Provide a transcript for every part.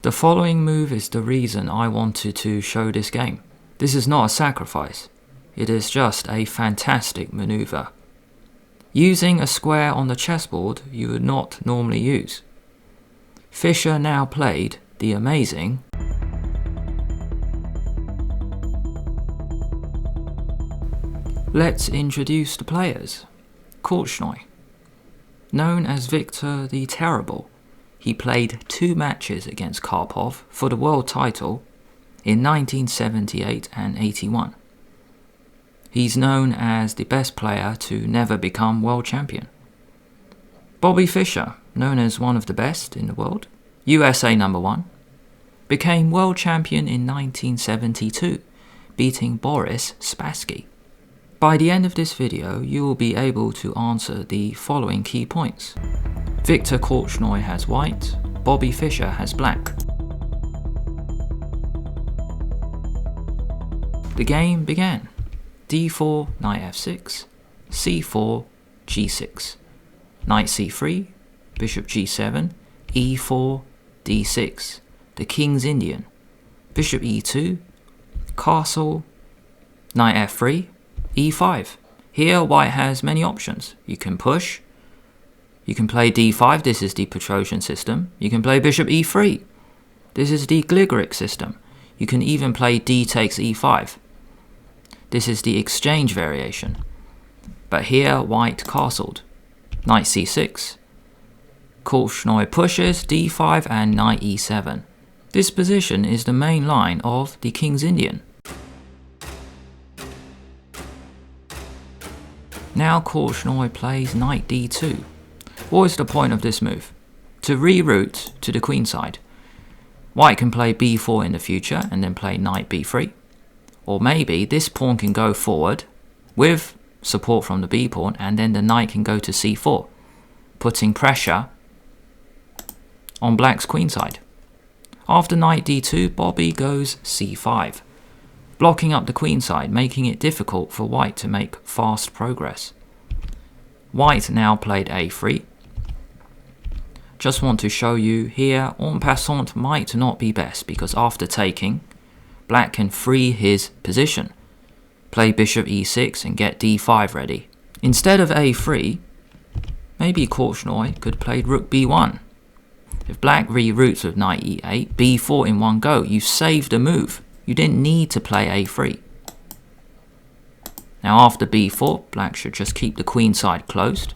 The following move is the reason I wanted to show this game. This is not a sacrifice, it is just a fantastic maneuver. Using a square on the chessboard you would not normally use. Fischer now played the amazing Let's introduce the players. Korchnoi. Known as Viktor the Terrible, he played 2 matches against Karpov for the world title in 1978 and 81. He's known as the best player to never become world champion. Bobby Fischer, known as one of the best in the world, USA #1, became world champion in 1972, beating Boris Spassky. By the end of this video, you will be able to answer the following key points. Viktor Korchnoi has white, Bobby Fischer has black. The game began. d4, knight f6, c4, g6, knight c3, bishop g7, e4, d6, the King's Indian, bishop e2, castle, knight f3, e5. Here white has many options. You can push, you can play d5, this is the Petrosian system. You can play bishop e3, this is the Gligoric system. You can even play d takes e5. This is the exchange variation. But here white castled. Knight c6. Korchnoi pushes, d5 and knight e7. This position is the main line of the King's Indian. Now Korchnoi plays knight d2. What is the point of this move? To reroute to the queen side. White can play b4 in the future and then play knight b3. Or maybe this pawn can go forward with support from the b pawn and then the knight can go to c4, putting pressure on black's queen side. After knight d2, Bobby goes c5, blocking up the queen side, making it difficult for white to make fast progress. White now played a3. Just want to show you here, en passant might not be best because after taking, black can free his position, play bishop e6 and get d5 ready. Instead of a3, maybe Korchnoi could play rook b1. If black reroutes with knight e8, b4 in one go, you saved a move. You didn't need to play a3. Now after b4, black should just keep the queen side closed.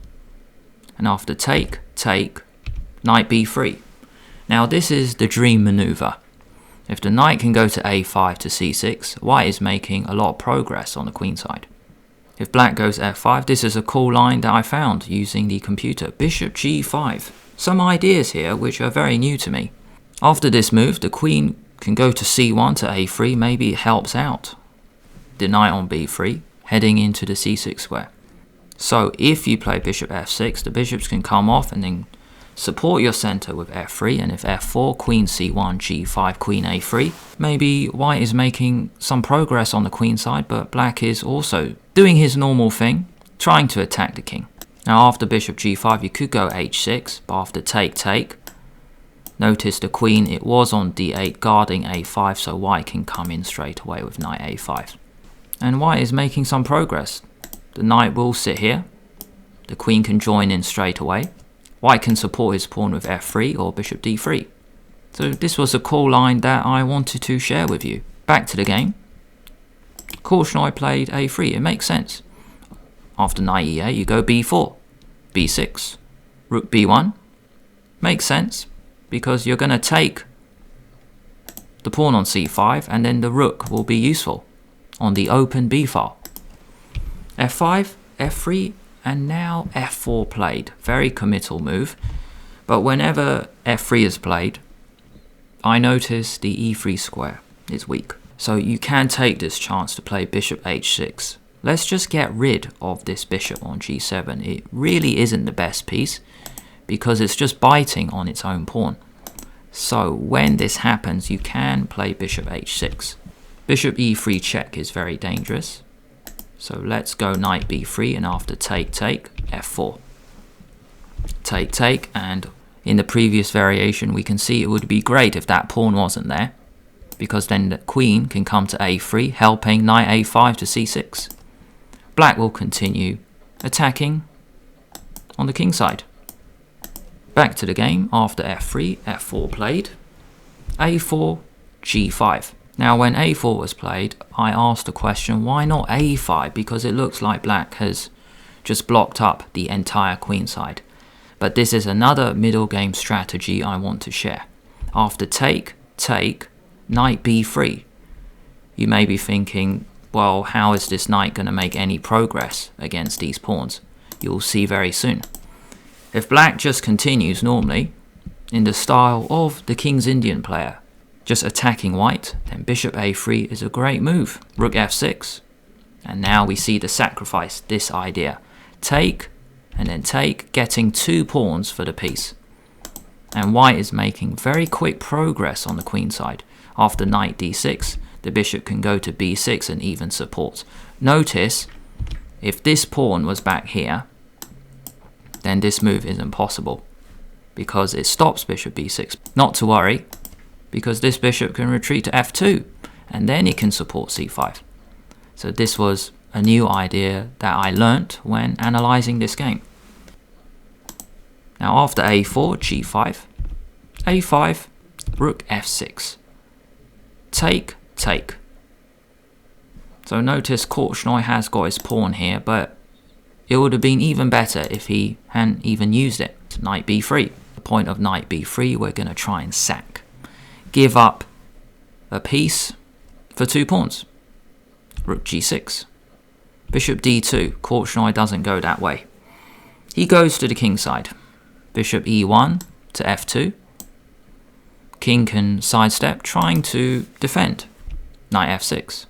And after take, knight b3. Now this is the dream maneuver. If the knight can go to a5 to c6, white is making a lot of progress on the queen side. If black goes f5, this is a cool line that I found using the computer. Bishop g5. Some ideas here which are very new to me. After this move, the queen can go to c1 to a3, maybe it helps out. The knight on b3, heading into the c6 square. So if you play bishop f6, the bishops can come off and then support your center with f3, and if f4, queen c1, g5, queen a3. Maybe white is making some progress on the queen side, but black is also doing his normal thing, trying to attack the king. Now after bishop g5, you could go h6, but after take, notice the queen, it was on d8 guarding a5, so white can come in straight away with knight a5. And white is making some progress. The knight will sit here, the queen can join in straight away. White can support his pawn with f3 or bishop d3. So this was a cool line that I wanted to share with you. Back to the game. Korchnoi played a3, it makes sense. After knight e8 you go b4, b6, rook b1. Makes sense because you're going to take the pawn on c5 and then the rook will be useful on the open b file. f5, f3, and now f4 played. Very committal move. But whenever f3 is played, I notice the e3 square is weak. So you can take this chance to play bishop h6. Let's just get rid of this bishop on g7. It really isn't the best piece because it's just biting on its own pawn. So when this happens, you can play bishop h6. Bishop e3 check is very dangerous. So let's go knight b3 and after take, f4. Take, and In the previous variation, we can see it would be great if that pawn wasn't there, because then the queen can come to a3, helping knight a5 to c6. Black will continue attacking on the king side. Back to the game after f3, f4 played, a4, g5. Now when a4 was played, I asked the question, why not a5? Because it looks like black has just blocked up the entire queen side. But this is another middle game strategy I want to share. After take, knight b3. You may be thinking, well, how is this knight going to make any progress against these pawns? You'll see very soon. If black just continues normally, in the style of the King's Indian player, just attacking white, then bishop a3 is a great move. Rook f6. And now we see the sacrifice, this idea. Take, and then take, getting 2 pawns for the piece. And white is making very quick progress on the queen side. After knight d6, the bishop can go to b6 and even support. Notice, if this pawn was back here, then this move isn't possible, because it stops bishop b6. Not to worry, because this bishop can retreat to f2, and then it can support c5. So this was a new idea that I learnt when analysing this game. Now after a4, g5, a5, rook f6. Take. So notice Korchnoi has got his pawn here, but it would have been even better if he hadn't even used it. Knight b3. The point of knight b3, we're going to try and sack. Give up a piece for 2 pawns. Rook g6. Bishop d2. Korchnoi doesn't go that way. He goes to the king side. Bishop e1 to f2. King can sidestep, trying to defend. Knight f6.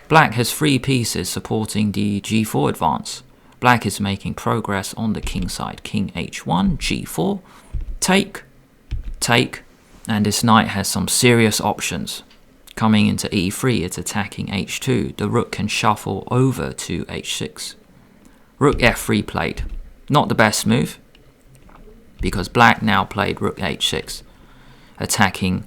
Black has 3 pieces supporting the g4 advance. Black is making progress on the king side. King h1, g4, take, and this knight has some serious options. Coming into e3, it's attacking h2. The rook can shuffle over to h6. Rook f3 played. Not the best move, because black now played rook h6. Attacking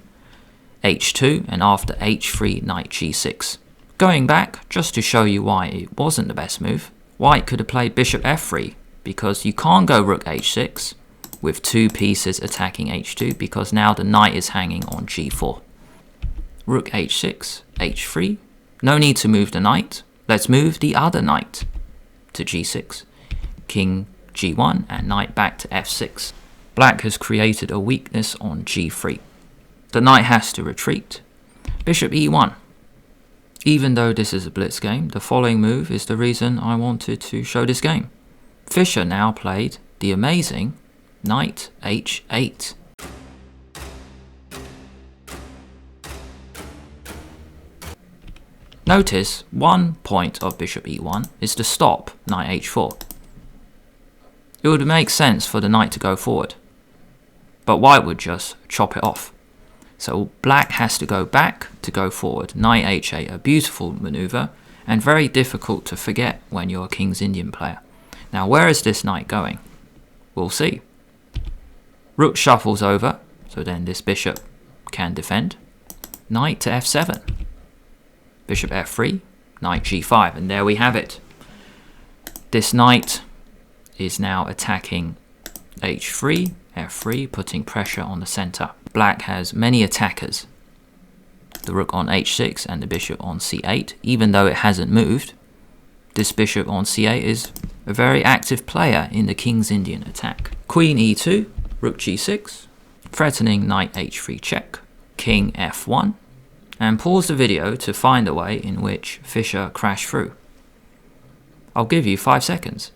h2, and after h3, knight g6. Going back, just to show you why it wasn't the best move, white could have played bishop f3, because you can't go rook h6 with 2 pieces attacking h2, because now the knight is hanging on g4. Rook h6, h3, no need to move the knight, let's move the other knight to g6. King g1 and knight back to f6. Black has created a weakness on g3. The knight has to retreat. Bishop e1. Even though this is a blitz game, the following move is the reason I wanted to show this game. Fischer now played the amazing knight h8. Notice one point of bishop e1 is to stop knight h4. It would make sense for the knight to go forward, but white would just chop it off. So black has to go back to go forward. Knight h8, a beautiful maneuver, and very difficult to forget when you're a King's Indian player. Now where is this knight going? We'll see. Rook shuffles over, so then this bishop can defend. Knight to f7. Bishop f3, knight g5, and there we have it. This knight is now attacking h3, f3, putting pressure on the center. Black has many attackers. The rook on h6 and the bishop on c8. Even though it hasn't moved, this bishop on c8 is a very active player in the King's Indian attack. Queen e2, rook g6, threatening knight h3 check, king f1, and pause the video to find the way in which Fischer crashed through. I'll give you 5 seconds.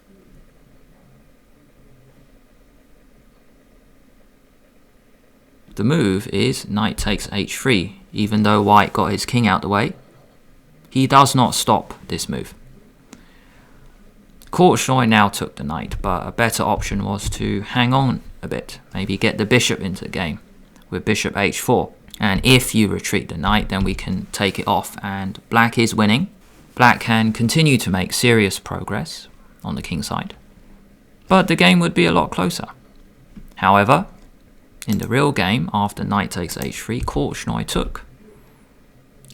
The move is knight takes h3. Even though white got his king out the way, he does not stop this move. Korchnoi now took the knight, but a better option was to hang on a bit, maybe get the bishop into the game with bishop h4. And if you retreat the knight, then we can take it off, and black is winning. Black can continue to make serious progress on the king side, but the game would be a lot closer. However, In the real game, after knight takes h3, Korchnoi took,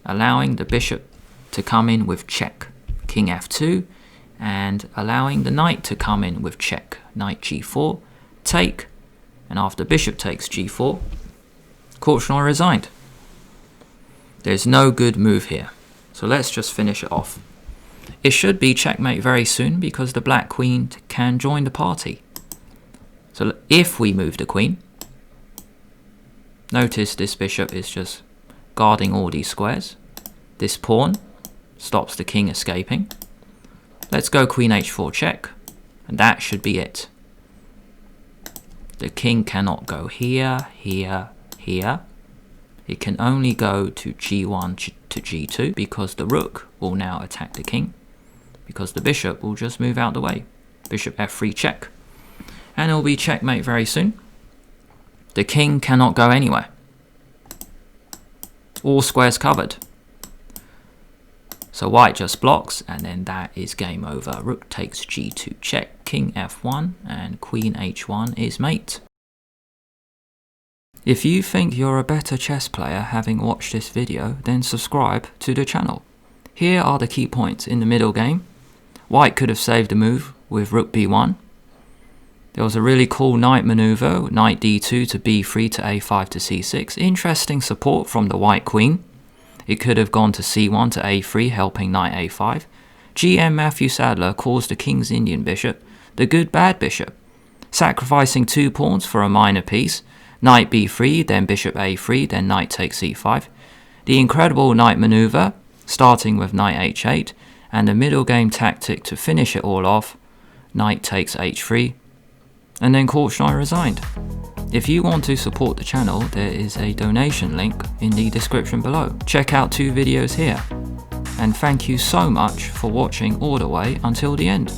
allowing the bishop to come in with check, king f2, and allowing the knight to come in with check, knight g4, take, and after bishop takes g4, Korchnoi resigned. There's no good move here, so let's just finish it off. It should be checkmate very soon because the black queen can join the party. So if we move the queen, notice this bishop is just guarding all these squares. This pawn stops the king escaping. Let's go queen h4 check, and that should be it. The king cannot go here, here, here. It can only go to g1 to g2 because the rook will now attack the king, because the bishop will just move out the way. Bishop f3 check, and it will be checkmate very soon. The king cannot go anywhere. All squares covered. So white just blocks, and then that is game over. Rook takes g2 check, king f1, and queen h1 is mate. If you think you're a better chess player having watched this video, then subscribe to the channel. Here are the key points in the middle game. White could have saved the move with rook b1. There was a really cool knight maneuver, knight d2 to b3 to a5 to c6. Interesting support from the white queen. It could have gone to c1 to a3, helping knight a5. GM Matthew Sadler calls the King's Indian bishop the good bad bishop, sacrificing 2 pawns for a minor piece. Knight b3, then bishop a3, then knight takes c5. The incredible knight maneuver, starting with knight h8, and the middle game tactic to finish it all off, knight takes h3, and then Korchnoi resigned. If you want to support the channel, there is a donation link in the description below. Check out 2 videos here. And thank you so much for watching all the way until the end.